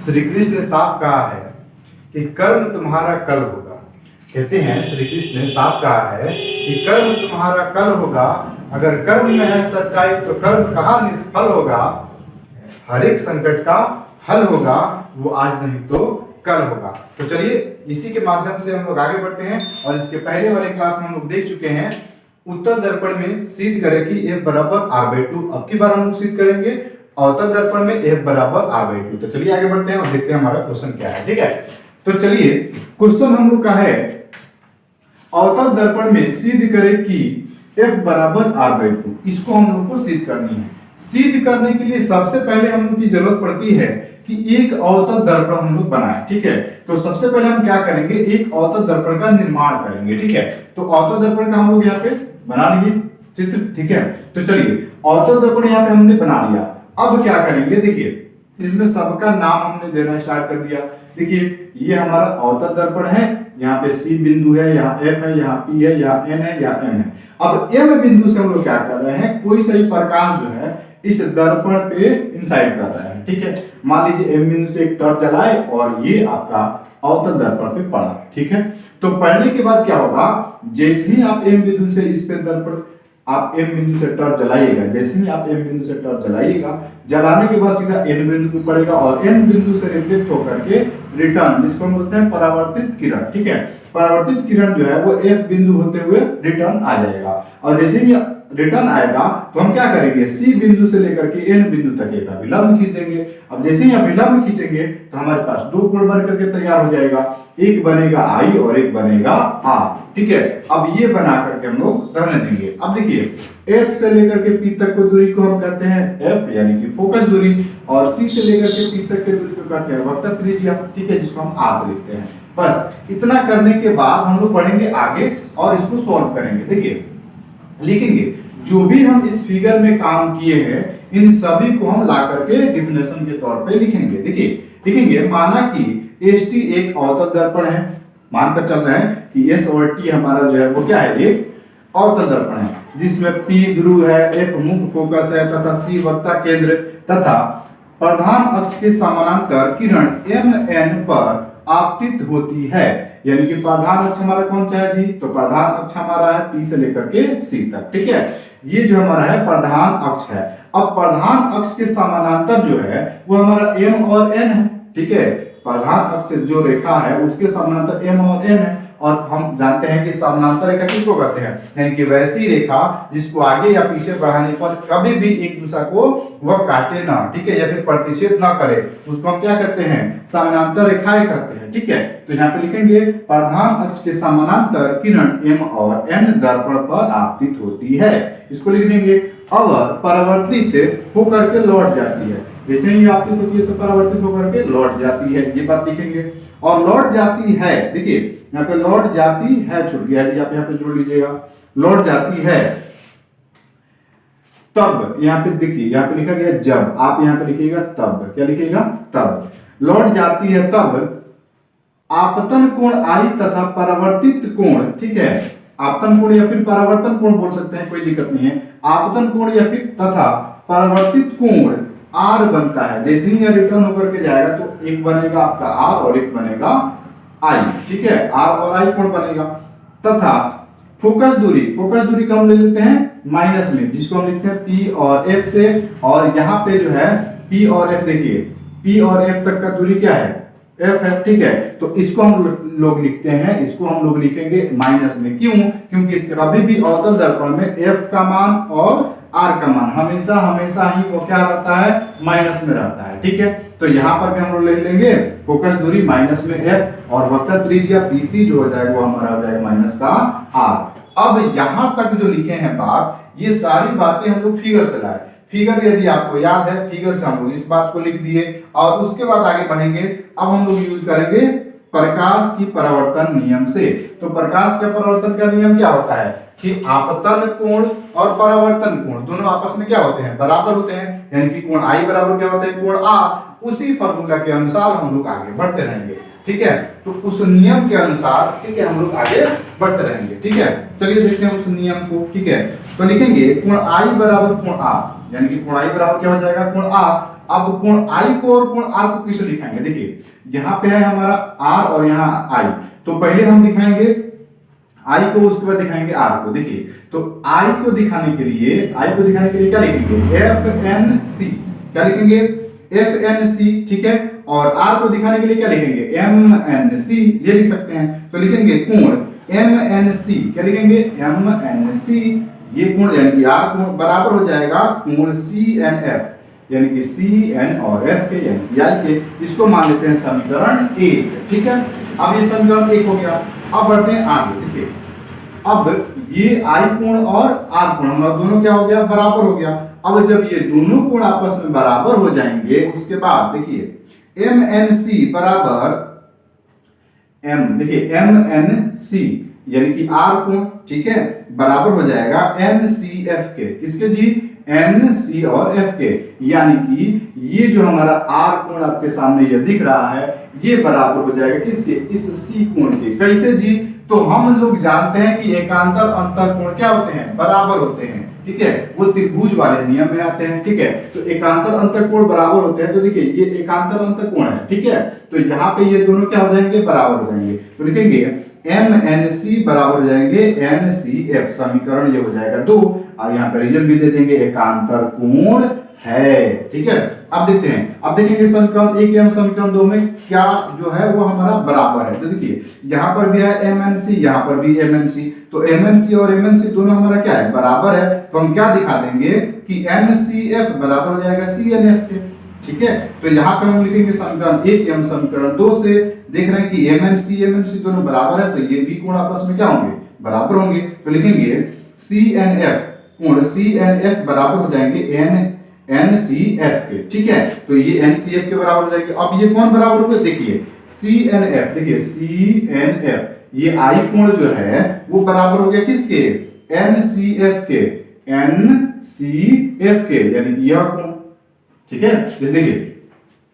श्री कृष्ण ने साफ कहा है कि कर्म तुम्हारा कल होगा। कहते हैं श्री कृष्ण ने साफ कहा है कि कर्म तुम्हारा कल होगा। अगर कर्म में है सच्चाई तो कर्म कहाँ निष्फल होगा। हर एक संकट का हल होगा, वो आज नहीं तो कल होगा। तो चलिए इसी के माध्यम से हम लोग आगे बढ़ते हैं। और इसके पहले वाले क्लास में हम लोग देख चुके हैं उत्तर दर्पण में सिद्ध करें कि F बराबर R/2। अब की बार हम लोग सिद्ध करेंगे अवतल दर्पण में F बराबर R/2। तो चलिए आगे बढ़ते हैं और देखते हैं हमारा क्वेश्चन क्या है। ठीक है, तो चलिए क्वेश्चन हम लोग का है अवतल दर्पण में सिद्ध करें कि F बराबर R/2। इसको हम लोग को सिद्ध करनी है। सिद्ध करने के लिए सबसे पहले हम लोग की जरूरत पड़ती है कि एक अवतल दर्पण हम लोग बनाएं। ठीक है, तो सबसे पहले हम क्या करेंगे, एक अवतल दर्पण का निर्माण करेंगे। ठीक है, तो अवतल दर्पण का हम लोग यहाँ पे बना लिए चित्र। ठीक है, तो चलिए अवतल दर्पण यहाँ पे हमने बना लिया। अब क्या करेंगे, देखिए इसमें सबका नाम हमने देना स्टार्ट कर दिया। देखिए ये हमारा अवतल दर्पण है, यहाँ पे C बिंदु है, यहाँ F है, यहाँ P है, यहाँ N है, यहाँ M है। अब M बिंदु से हम लोग क्या कर रहे हैं, कोई सही प्रकाश जो है इस दर्पण पे इंसाइड कर रहे हैं। ठीक है, मान लीजिए M बिंदु से एक टॉर्च जलाए और ये आपका अवतल दर्पण पे पड़ा। ठीक है, तो पढ़ने के बाद क्या होगा, जैसे ही आप M बिंदु से इस पे दर्पण आप M बिंदु से टॉर्च जलाइएगा, जैसे ही आप M बिंदु से टॉर्च जलाइएगा, जलाने के बाद सीधा N बिंदु पे पड़ेगा और N बिंदु से रिफ्लेक्ट होकर के रिटर्न, जिसको हम बोलते हैं परावर्तित किरण। ठीक है, परावर्तित किरण जो है वो F बिंदु होते हुए रिटर्न आ जाएगा। और जैसे ही रिटर्न आएगा तो हम क्या करेंगे, C बिंदु से लेकर के N बिंदु तक एक अभिलंब खींच देंगे। अब जैसे ही अभिलंब खींचेंगे तो हमारे पास दो कोण बन करके तैयार हो जाएगा, एक बनेगा I और एक बनेगा R। ठीक है, अब ये बना करके हम लोग रहने देंगे। अब देखिए F से लेकर के P तक को दूरी को हम कहते हैं F यानी कि फोकस दूरी, और C से लेकर के P तक के दूरी को कहते हैं वक्रता त्रिज्या। ठीक है, जिसको हम R से लिखते हैं। बस इतना करने के बाद हम लोग बढ़ेंगे आगे और इसको सॉल्व करेंगे। देखिए लिखेंगे जो भी हम इस फिगर में काम किए हैं इन सभी को हम ला करके डिफिनेशन के तौर पे लिखेंगे। देखिए लिखेंगे, माना कि ST एक अवतल दर्पण है, मानकर चल रहे हैं कि S और T हमारा जो है वो क्या है, एक अवतल दर्पण है, जिसमें P ध्रुव है, F मुख्य फोकस है तथा C वक्ता केंद्र तथा प्रधान अक्ष के समानांतर किरण MN पर आपतित होती है। यानी कि प्रधान अक्ष हमारा कौन सा है जी, तो प्रधान अक्ष हमारा है P से लेकर के C तक। ठीक है, ये जो हमारा है प्रधान अक्ष है। अब प्रधान अक्ष के समानांतर जो है वो हमारा M और N है। ठीक है, प्रधान अक्ष से जो रेखा है उसके समानांतर M और N है। और हम जानते हैं कि समानांतर रेखा किसको कहते हैं, यानी कि वैसी रेखा जिसको आगे या पीछे बढ़ाने पर कभी भी एक दूसरा को वह काटे ना। ठीक है, या फिर प्रतिच्छेद ना करे, उसको हम क्या कहते हैं, समानांतर रेखाएं कहते हैं। ठीक है, तो यहाँ पे लिखेंगे प्रधान अक्ष के समानांतर किरण M और N दर्पण पर आपतित होती है। इसको लिख देंगे। अब परावर्तित होकर के लौट जाती है, जैसे ही आपतित होती है तो परावर्तित होकर के लौट जाती है, ये बात लिखेंगे। और लौट जाती है, देखिए यहाँ पे लौट जाती है छूट गया, आप यहाँ पे जोड़ लीजिएगा, लौट जाती है तब, यहाँ पे देखिए यहाँ पे लिखा गया जब, आप यहाँ पे लिखिएगा तब, क्या लिखिएगा, तब लौट जाती है तब आपतन कोण I तथा परावर्तित कोण। ठीक है, आपतन कोण या फिर परावर्तन कोण बोल सकते हैं, कोई दिक्कत नहीं है। आपतन कोण या फिर तथा परावर्तित कोण R बनता है। जैसे ही यह रिटर्न होकर के जाएगा तो एक बनेगा आपका R और एक बनेगा I। ठीक है, R और I कोण बनेगा। तथा फोकस दूरी का हम ले लेते हैं माइनस में, जिसको हम लिखते हैं P और F से। और यहाँ पे जो है P और F, देखिए P और F तक का दूरी क्या है, F है। ठीक है, तो इसको हम लोग लिखते हैं, इसको हम लोग लिखेंगे माइनस में। क्यों, क्योंकि इसके कभी भी अवतल दर्पण में F का मान और R का मान हमेशा ही वो क्या रहता है, माइनस में रहता है। ठीक है, तो यहाँ पर भी हम लोग ले लेंगे फोकस दूरी माइनस में F और वक्र त्रिज्या PC जो हो जाएगा वो हमारा हो जाएगा माइनस का R। अब यहाँ तक जो लिखे हैं बात, ये सारी बातें हम लोग फिगर से लाए। फिगर यदि आपको याद है, फिगर से हम लोग इस बात को लिख दिए और उसके बाद आगे बढ़ेंगे। अब हम लोग यूज करेंगे प्रकाश की परावर्तन नियम से। तो प्रकाश का परावर्तन का नियम क्या होता है कि आपतन कोण और परावर्तन कोण दोनों आपस में क्या होते हैं, बराबर होते हैं। यानी कि कोण I बराबर क्या होता है, कोण R। उसी फॉर्मूला के अनुसार हम लोग आगे बढ़ते रहेंगे। ठीक है, तो उस नियम के अनुसार, ठीक है, हम लोग आगे बढ़ते रहेंगे। ठीक है, चलिए देखते हैं उस नियम को। ठीक है, तो लिखेंगे कोण I बराबर कोण R, यानी कि कोण I बराबर क्या हो जाएगा, कोण R। अब कोण आई को और कोण आर को किससे दिखाएंगे? देखिए यहाँ पे है हमारा आर और यहाँ आई, तो पहले हम दिखाएंगे आई को, उसके बाद दिखाएंगे आर को। देखिए तो आई को दिखाने के लिए क्या लिखेंगे? एफ एन सी, क्या लिखेंगे? एफ एन सी, ठीक है। और आर को दिखाने के लिए क्या लिखेंगे? एम एन सी, ये लिख सकते हैं। तो लिखेंगे कोण एम एन सी, क्या लिखेंगे? एम एन सी, ये कोण यानी कि आर कोण बराबर हो जाएगा कोण सी एन एफ, यानी कि सी एन और एफ के यानी कि आई के। इसको मान लेते हैं समीकरण 1, ठीक है। अब ये समीकरण 1 हो गया। अब बढ़ते हैं आगे। देखिए अब ये आई कोण और आर कोण हमारा दोनों क्या हो गया? बराबर हो गया। अब जब ये दोनों कोण आपस में बराबर हो जाएंगे, उसके बाद देखिए एम एन सी बराबर एम, देखिए एम एन सी यानी कि आर कोण, ठीक है, बराबर हो जाएगा एन सी एफ के। किसके जी? एन सी और एफ के। यानी कि ये जो हमारा आर कोण आपके सामने ये दिख रहा है, ये बराबर हो जाएगा किसके? इस सी कोण के। कैसे जी? तो हम लोग जानते हैं कि एकांतर अंतर कोण क्या होते हैं? बराबर होते हैं, ठीक है। वो त्रिभुज वाले नियम में आते हैं, ठीक है। तो एकांतर अंतर कोण बराबर होते हैं, तो देखिए ये एकांतर अंतर कोण है, ठीक है। तो यहाँ पे ये दोनों क्या हो जाएंगे? बराबर हो जाएंगे। तो लिखेंगे एम एन सी बराबर हो जाएंगे एन सी एफ, समीकरण ये हो जाएगा 2। और यहाँ पे रीजन भी दे देंगे, एकांतर कोण है, ठीक है। अब देखते हैं, अब देखेंगे समीकरण 1 एवं समीकरण 2 में क्या जो है वो हमारा बराबर है। तो देखिए यहाँ पर भी है एम एन सी, यहाँ पर भी एम एन सी, तो एम एन सी और एम एन सी दोनों हमारा क्या है? बराबर है। तो हम क्या दिखा देंगे कि एन सी एफ बराबर हो जाएगा सी एन एफ के, ठीक है। तो यहाँ पे हम लिखेंगे समीकरण 1 एवं समीकरण 2 से देख रहे हैं कि एम एन सी दोनों बराबर है, तो ये भी कोण आपस में क्या होंगे? बराबर होंगे। तो लिखेंगे सी एन एफ, कोण सी एन एफ बराबर हो जाएंगे एन एन सी एफ के, ठीक है। तो ये एन सी एफ के बराबर हो जाएंगे। अब ये कौन बराबर हो गया? देखिए सी एन एफ, देखिए सी एन एफ, ये आई कोण जो है वो बराबर हो गया किसके? एन सी एफ के, एन सी एफ के, यानी कि यह कोण, ठीक है। तो देखिए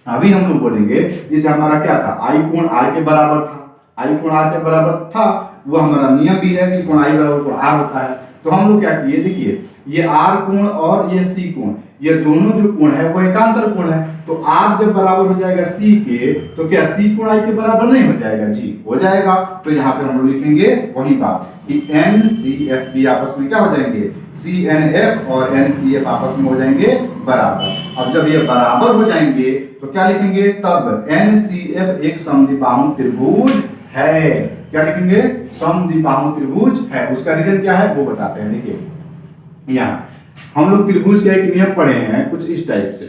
अभी हम लोग बोलेंगे जैसे हमारा क्या था? आई कोण आर के बराबर था, आई कोण आर के बराबर था, वो हमारा नियम भी है कि कोण आई बराबर कोण आर होता है। तो हम लोग क्या किए? देखिए ये आर कोण और ये सी कोण, ये दोनों जो कोण है वो एकांतर कोण है। तो आर जब बराबर हो जाएगा सी के, तो क्या सी कोण आई के बराबर नहीं हो जाएगा? जी हो जाएगा। तो यहाँ पे हम लोग लिखेंगे वही बात कि एन सी एफ भी आपस में क्या हो जाएंगे? सी एन एफ और एन सी एफ आपस में हो जाएंगे बराबर। अब जब ये बराबर हो जाएंगे तो क्या लिखेंगे? तब एन सी एफ एक समद्विबाहु त्रिभुज है। क्या लिखेंगे? समद्विबाहु त्रिभुज है। उसका रीजन क्या है वो बताते हैं। देखिए यहाँ हम लोग त्रिभुज का एक नियम पढ़े हैं कुछ इस टाइप से,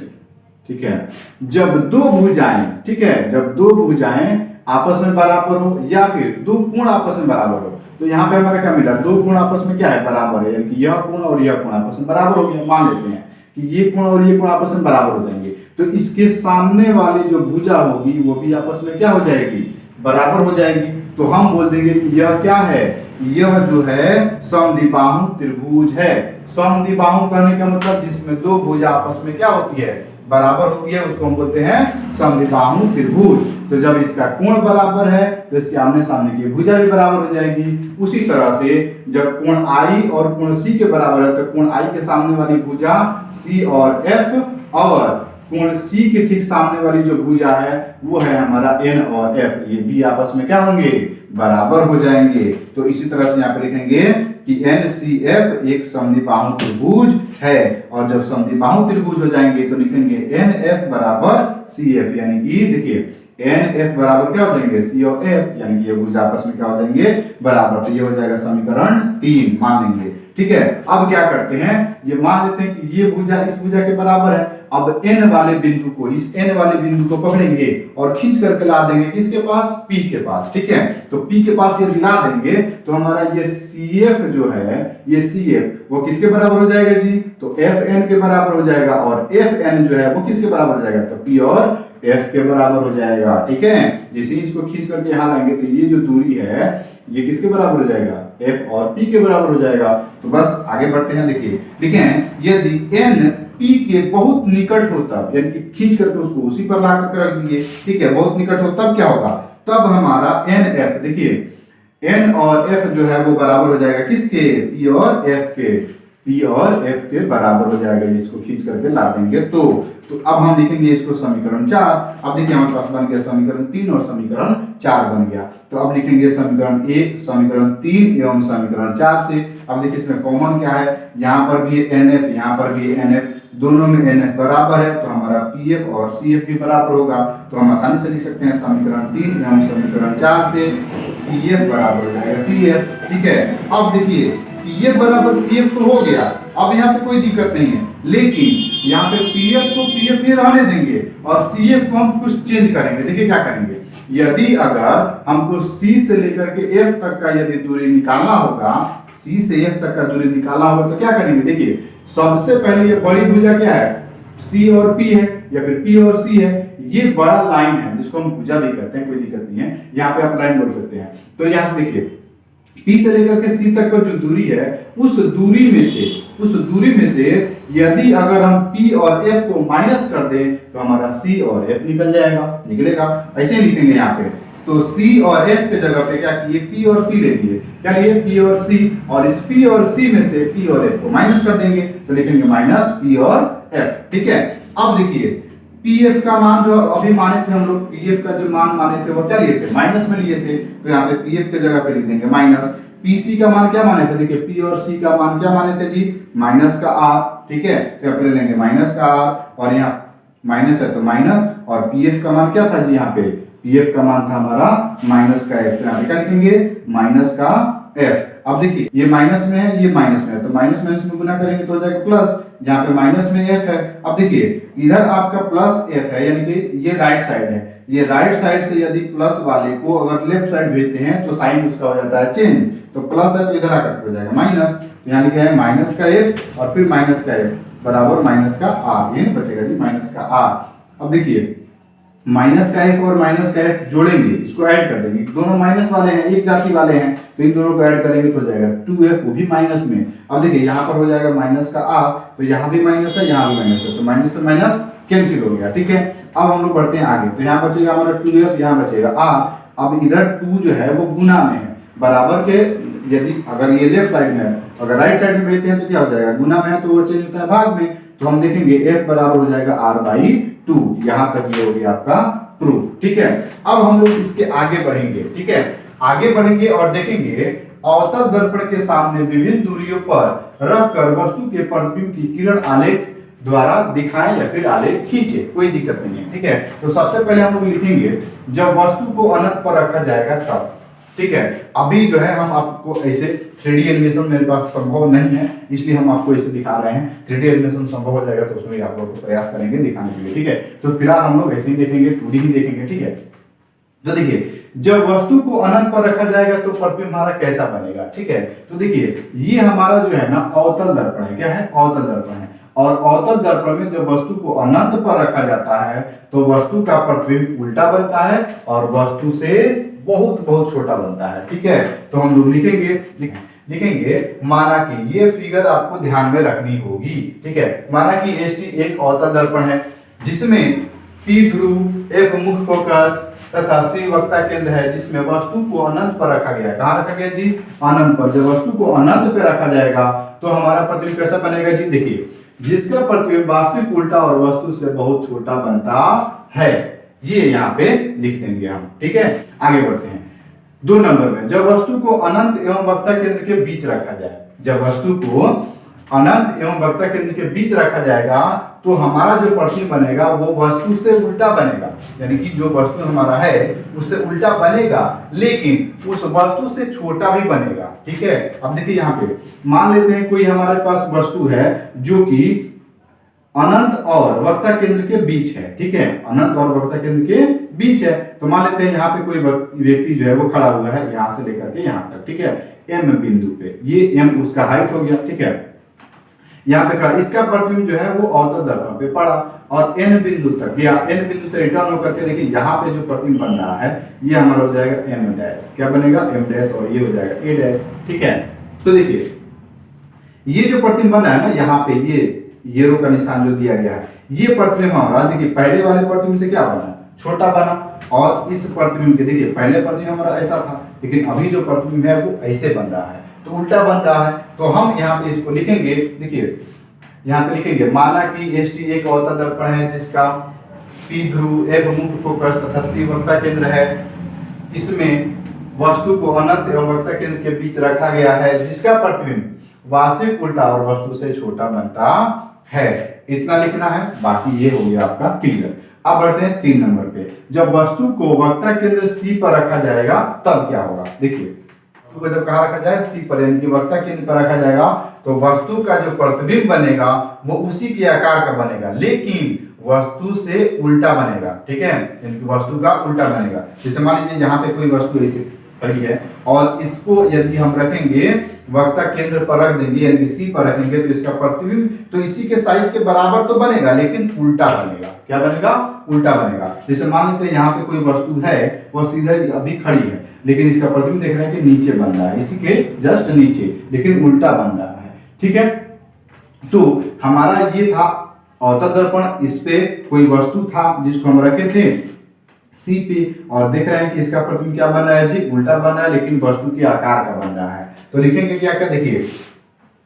ठीक है। जब दो भुजाएं, ठीक है, जब दो भुजाएं आपस में बराबर हो या फिर दो कोण आपस में बराबर हो, तो यहाँ पे हमारा क्या मिला? दो कोण आपस में क्या है? बराबर है, यानी कि यह कोण और यह कोण आपस में बराबर हो गया। मान लेते हैं कि ये कोण और ये कोण आपस में बराबर हो जाएंगे, तो इसके सामने वाली जो भुजा होगी वो भी आपस में क्या हो जाएगी? बराबर हो जाएगी। तो हम बोल देंगे कि यह क्या है? यह जो है समद्विबाहु त्रिभुज है। समद्विबाहु कहने का मतलब जिसमें दो भुजा आपस में क्या होती है? बराबर होती है, उसको हम बोलते हैं समद्विबाहु त्रिभुज। तो जब इसका कोण बराबर है तो इसके आमने सामने की भुजा भी बराबर हो जाएगी। उसी तरह से जब कोण आई और कोण सी के बराबर है तो कोण आई के सामने वाली भुजा सी और एफ और कोण सी के ठीक सामने वाली जो भुजा है वो है हमारा एन और एफ, ये भी आपस में क्या होंगे? बराबर हो जाएंगे। तो इसी तरह से यहाँ पे लिखेंगे कि एन सी एफ एक समद्विबाहु त्रिभुज है, और जब समद्विबाहु त्रिभुज हो जाएंगे तो लिखेंगे एन एफ बराबर सी एफ, यानी कि देखिए एन एफ बराबर क्या हो जाएंगे? सी और एफ, यानी कि ये भुजा आपस में क्या हो जाएंगे? बराबर। तो ये हो जाएगा समीकरण 3 मान लेंगे, ठीक है। अब क्या करते हैं? ये मान लेते हैं कि ये भुजा इस भुजा के बराबर है। अब एन वाले बिंदु को, इस एन वाले बिंदु को पकड़ेंगे और खींच करके ला देंगे किसके पास? पी के पास, ठीक है। तो पी के पास ये ला देंगे तो हमारा ये सी एफ जो है, ये सी एफ वो किसके बराबर हो जाएगा जी? तो एफ एन के बराबर हो जाएगा, और एफ एन जो है वो किसके बराबर हो जाएगा? तो पी और एफ के बराबर हो जाएगा, ठीक है। जैसे ही इसको खींच करके यहाँ लाएंगे तो ये जो दूरी है ये किसके बराबर हो जाएगा? एफ और पी के बराबर हो जाएगा। तो बस आगे बढ़ते हैं। देखिए लिखें यदि एन पी के बहुत निकट हो तब, यानी कि खींच करके उसको उसी पर ला करके रख दीजिए, ठीक है, बहुत निकट हो तब क्या होगा? तब हमारा एन एफ, देखिए एन और एफ जो है वो बराबर हो जाएगा किसके? पी और एफ के। P और F के बराबर हो जाएगा, इसको खींच करके ला देंगे तो अब हम लिखेंगे इसको समीकरण 4। अब देखिए हमारे पास बन गया समीकरण 3 और समीकरण 4 बन गया। तो अब लिखेंगे समीकरण 1, समीकरण 3 एवं समीकरण 4 से। अब देखिए इसमें कॉमन क्या है, यहाँ पर भी NF, यहाँ पर भी NF, दोनों में NF बराबर है तो हमारा PF और CF भी बराबर होगा। तो हम आसानी से लिख सकते हैं समीकरण 3 एवं समीकरण 4 से PF बराबर हो जाएगा CF। ठीक है, अब देखिए PF बराबर CF तो हो गया, अब यहाँ पे कोई दिक्कत नहीं है, लेकिन यहाँ पे PF को PF में रहने देंगे और CF को हम कुछ चेंज करेंगे। देखिए क्या करेंगे, यदि अगर हमको C से लेकर के F तक का यदि दूरी निकालना होगा, C से F तक का दूरी निकालना होगा तो क्या करेंगे। देखिए सबसे पहले ये बड़ी भुजा क्या है, C और P है या फिर P और C है, ये बड़ा लाइन है जिसको हम भुजा भी कहते हैं, कोई दिक्कत नहीं है, यहाँ पे आप लाइन बोल सकते हैं। तो यहाँ से देखिए P से लेकर के C तक का जो दूरी है, उस दूरी में से यदि अगर हम P और F को माइनस कर दें तो हमारा C और F निकलेगा। ऐसे ही लिखेंगे यहाँ पे, तो C और F के जगह पे क्या किए, P और C ले लिए, क्या लिए P और C, और इस P और C में से P और F को माइनस कर देंगे तो लिखेंगे माइनस P और F। ठीक है, अब देखिए PF का मान जो अभी माने थे हम लोग, PF का जो मान माने थे वो क्या लिए थे, माइनस में लिए थे, तो यहाँ पे PF के जगह पे लिख देंगे माइनस। PC का मान क्या माने थे, देखिए P और C का मान क्या माने थे जी, माइनस का R। ठीक है, तो यहाँ पे ले लेंगे माइनस का R, और यहाँ माइनस है तो माइनस, और PF का मान क्या था जी, यहाँ पे PF का मान था हमारा माइनस का F, तो यहाँ पे क्या लिखेंगे माइनस का F। अब देखिए ये माइनस में है, ये माइनस में है, तो माइनस माइनस में गुना करेंगे तो हो जाएगा प्लस, यहाँ पे माइनस में F है। अब देखिए इधर आपका प्लस F है, यानी कि ये राइट साइड है, ये राइट साइड से यदि प्लस वाले को अगर लेफ्ट साइड भेजते हैं तो साइन उसका हो जाता है चेंज, तो प्लस है तो इधर आकर हो जाएगा माइनस, तो यानी क्या है माइनस का F और फिर माइनस का F बराबर माइनस का R, ये नहीं बचेगा जी माइनस का R। अब देखिए माइनस का F और माइनस का F जोड़ेंगे, इसको ऐड कर देंगे, दोनों माइनस वाले हैं, एक जाति वाले हैं, तो इन दोनों को ऐड करेंगे तो हो जाएगा 2F, वो भी माइनस में। अब देखिए यहाँ पर हो जाएगा माइनस का R, तो यहाँ भी माइनस है, यहाँ भी माइनस है, तो माइनस से माइनस कैंसिल हो गया। ठीक है, अब हम लोग बढ़ते हैं आगे, तो यहाँ बचेगा हमारा 2F, यहाँ बचेगा R। अब इधर 2 जो है वो गुना में है, बराबर के यदि अगर ये लेफ्ट साइड में है, अगर राइट साइड में भेजते हैं तो क्या हो जाएगा, गुना में है तो वो चेंज होता है भाग में, तो हम देखेंगे F बराबर हो जाएगा R/2। यहाँ तक ये हो गया आपका प्रूफ। ठीक है, अब हम लोग इसके आगे बढ़ेंगे। ठीक है, आगे बढ़ेंगे और देखेंगे अवतल दर्पण के सामने विभिन्न दूरियों पर रखकर वस्तु के प्रतिबिंब की किरण आलेख द्वारा दिखाएं या फिर आलेख खींचे, कोई दिक्कत नहीं है। ठीक है, तो सबसे पहले हम लोग लिखेंगे जब वस्तु को अनंत पर रखा जाएगा तब। ठीक है, अभी जो है हम आपको ऐसे 3D एनिमेशन मेरे पास संभव नहीं है, इसलिए हम आपको ऐसे दिखा रहे हैं। 3D एनिमेशन संभव हो जाएगा तो उसमें भी आप लोग प्रयास करेंगे दिखाने के लिए। ठीक है, तो फिलहाल हम लोग ऐसे ही देखेंगे, 2D ही देखेंगे। ठीक है, तो देखिए जब वस्तु को अनंत पर रखा जाएगा तो प्रतिबिंब हमारा कैसा बनेगा। ठीक है, तो देखिए ये हमारा जो है ना अवतल दर्पण है, क्या है, अवतल दर्पण है, और अवतल दर्पण में जब वस्तु को अनंत पर रखा जाता है तो वस्तु का प्रतिबिंब उल्टा बनता है और वस्तु से बहुत बहुत छोटा बनता है। ठीक है, तो हम लोग लिखेंगे माना कि ये फिगर आपको ध्यान में रखनी होगी। ठीक है, माना कि ST एक अवतल दर्पण है जिसमें P ध्रुव, F मुख्य फोकस तथा C वक्ता केंद्र है, जिसमें वस्तु को अनंत पर रखा गया है। कहाँ रखा गया जी, अनंत पर। जब वस्तु को अनंत पर रखा जाएगा तो हमारा प्रतिबिंब कैसा बनेगा जी, देखिए जिसका प्रतिबिंब वास्तविक उल्टा और वस्तु से बहुत छोटा बनता है, ये यहाँ पे लिख देंगे हम। ठीक है, आगे बढ़ते हैं 2 नंबर में, जब वस्तु को अनंत एवं वक्ता केंद्र के बीच रखा जाए। जब वस्तु को अनंत एवं वक्ता केंद्र के बीच रखा जाएगा तो हमारा जो प्रतिबिंब बनेगा वो वस्तु से उल्टा बनेगा, यानी कि जो वस्तु हमारा है उससे उल्टा बनेगा लेकिन उस वस्तु से छोटा भी बनेगा। ठीक है, अब देखिए यहाँ पे मान लेते हैं कोई हमारे पास वस्तु है जो कि अनंत और वक्ता केंद्र के बीच है। ठीक है, अनंत और वक्ता केंद्र के बीच है, तो मान लेते हैं यहाँ पे कोई व्यक्ति जो है वो खड़ा हुआ है यहाँ से लेकर के यहाँ तक। ठीक है, M बिंदु पे, ये M उसका हाइट हो गया। ठीक है, यहाँ पे खड़ा, इसका प्रतिबिंब जो है वो अवतल दर्पण पे पड़ा और N बिंदु तक गया। N बिंदु से रिटर्न होकर के देखिए यहाँ पे जो प्रतिबिंब बन रहा है ये हमारा हो जाएगा M डैश, क्या बनेगा M डैश, और ये हो जाएगा A डैश। ठीक है, तो देखिए ये जो प्रतिबिंब बन रहा है ना, यहाँ पे ये रो का निशान जो दिया गया है, ये प्रतिबिंब हमारा देखिए पहले वाले प्रतिबिंब से क्या बना, छोटा बना, और इस प्रतिबिंब के देखिए पहले प्रतिबिंब हमारा ऐसा था लेकिन अभी जो प्रतिबिंब है वो ऐसे बन रहा है। तो उल्टा बन रहा है। तो हम यहाँ पे इसको लिखेंगे, देखिए यहाँ पे लिखेंगे माना कि एस टी एक अवतल दर्पण है जिसका P ध्रुव, F मुख्य फोकस तथा C वक्ता केंद्र है। इसमें वस्तु को अनंत एवं वक्ता केंद्र के बीच रखा गया है जिसका प्रतिबिंब वास्तविक उल्टा और वस्तु से छोटा बनता है। इतना लिखना है, बाकी ये हो गया आपका क्लियर। अब बढ़ते हैं 3 नंबर पे। जब वस्तु को वक्ता केंद्र C पर रखा जाएगा तब क्या होगा। देखिए वस्तु को जब कहाँ रखा जाए, C पर, यानी कि वक्ता केंद्र पर रखा जाएगा तो वस्तु का जो प्रतिबिंब बनेगा वो उसी के आकार का बनेगा, लेकिन वस्तु से उल्टा बनेगा। ठीक है, यानी कि वस्तु का उल्टा बनेगा। जैसे मान लीजिए यहाँ पे कोई वस्तु ऐसे खड़ी है और इसको यदि हम रखेंगे वक्ता केंद्र पर रख देंगे, यानी कि C पर रखेंगे, तो इसका प्रतिबिंब तो इसी के साइज के बराबर तो बनेगा लेकिन उल्टा बनेगा। क्या बनेगा, उल्टा बनेगा। जैसे मान लेते हैं यहाँ पे कोई वस्तु है वो सीधे अभी खड़ी है, लेकिन इसका प्रतिबिंब देख रहे हैं कि नीचे बन रहा है, इसी के जस्ट नीचे, लेकिन उल्टा बन रहा है। ठीक है, तो हमारा ये था अवतल दर्पण, इस पे कोई वस्तु था जिसको हम रखे थे C पे, और देख रहे हैं कि इसका प्रतिबिंब क्या बन रहा है जी, उल्टा बन रहा है, लेकिन वस्तु के आकार का बन रहा है। तो लिखेंगे क्या क्या, देखिए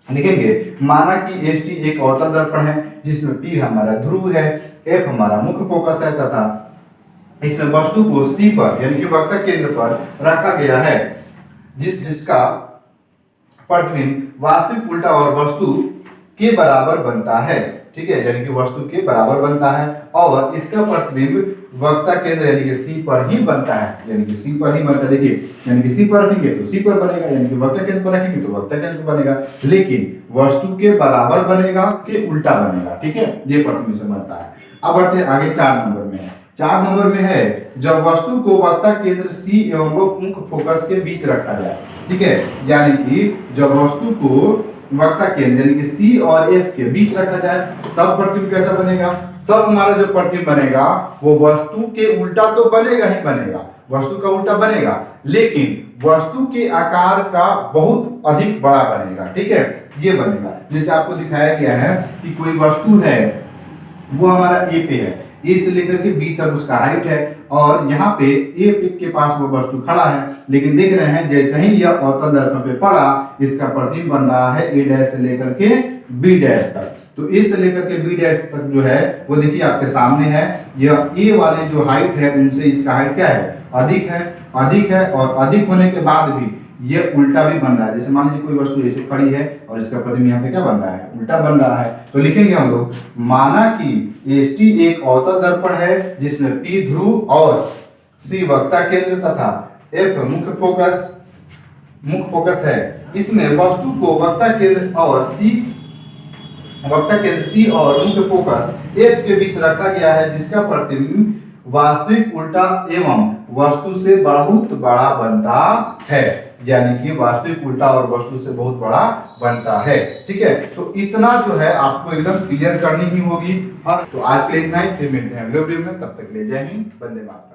लिखेंगे माना कि एस टी एक अवतल दर्पण है जिसमें P हमारा ध्रुव है, F हमारा मुख्य फोकस है तथा इसमें वस्तु को C पर यानी कि वक्ता केंद्र पर रखा गया है जिसका प्रतिबिंब वास्तविक उल्टा और वस्तु के बराबर बनता है। ठीक है, यानी कि वस्तु के बराबर बनता है और इसका प्रतिबिंब वक्ता केंद्र यानी कि C पर ही बनता है, यानी कि C पर ही बनता है। देखिए यानी कि C पर रखेंगे तो C पर बनेगा, यानी कि वक्ता केंद्र पर रखेंगे तो वक्ता केंद्र पर बनेगा, लेकिन वस्तु के बराबर बनेगा कि उल्टा बनेगा। ठीक है, ये प्रतिबिंब से बनता है। अब बढ़ते हैं आगे 4 नंबर में। 4 नंबर में है जब वस्तु को वक्ता केंद्र C एवं मुख्य फोकस के बीच रखा जाए। ठीक है, यानी कि जब वस्तु को वक्ता केंद्र यानी कि C और F के बीच रखा जाए तब प्रतिबिंब कैसा बनेगा, तब हमारा जो प्रतिबिंब बनेगा वो वस्तु के उल्टा तो बनेगा ही बनेगा, वस्तु का उल्टा बनेगा, लेकिन वस्तु के आकार का बहुत अधिक बड़ा बनेगा। ठीक है, ये बनेगा। जैसे आपको दिखाया गया है कि कोई वस्तु है वो हमारा A पे है, A से लेकर के B तक उसका हाइट है और यहाँ पे A के पास वो वस्तु खड़ा है, लेकिन देख रहे हैं जैसे ही यह अवतल दर्पण पे पड़ा इसका प्रतिबिंब बन रहा है A डैश से लेकर के B डैश तक। तो A से लेकर के B डैश तक जो है वो देखिए आपके सामने है। यह A वाले जो हाइट है उनसे इसका हाइट क्या है, अधिक है, अधिक है, और अधिक होने के बाद भी ये उल्टा भी बन रहा है। जैसे मान लीजिए कोई वस्तु ऐसे खड़ी है और इसका प्रतिबिंब यहाँ पे क्या बन रहा है, उल्टा बन रहा है। तो लिखेंगे हम लोग माना कि एस टी एक अवतल दर्पण है जिसमें P ध्रुव और C वक्ता केंद्र तथा F मुख्य फोकस है। इसमें वस्तु को वक्ता केंद्र C और मुख्य फोकस F के बीच रखा गया है जिसका प्रतिबिंब वास्तविक उल्टा एवं वस्तु से बहुत बड़ा बनता है, यानी कि वास्तविक उल्टा और वस्तु से बहुत बड़ा बनता है। ठीक है, तो इतना जो है आपको एकदम क्लियर करनी ही होगी। और तो आज के लिए इतना ही, फिर मिलते हैं अगले वीडियो में, तब तक ले जय हिंद, वंदे मातरम।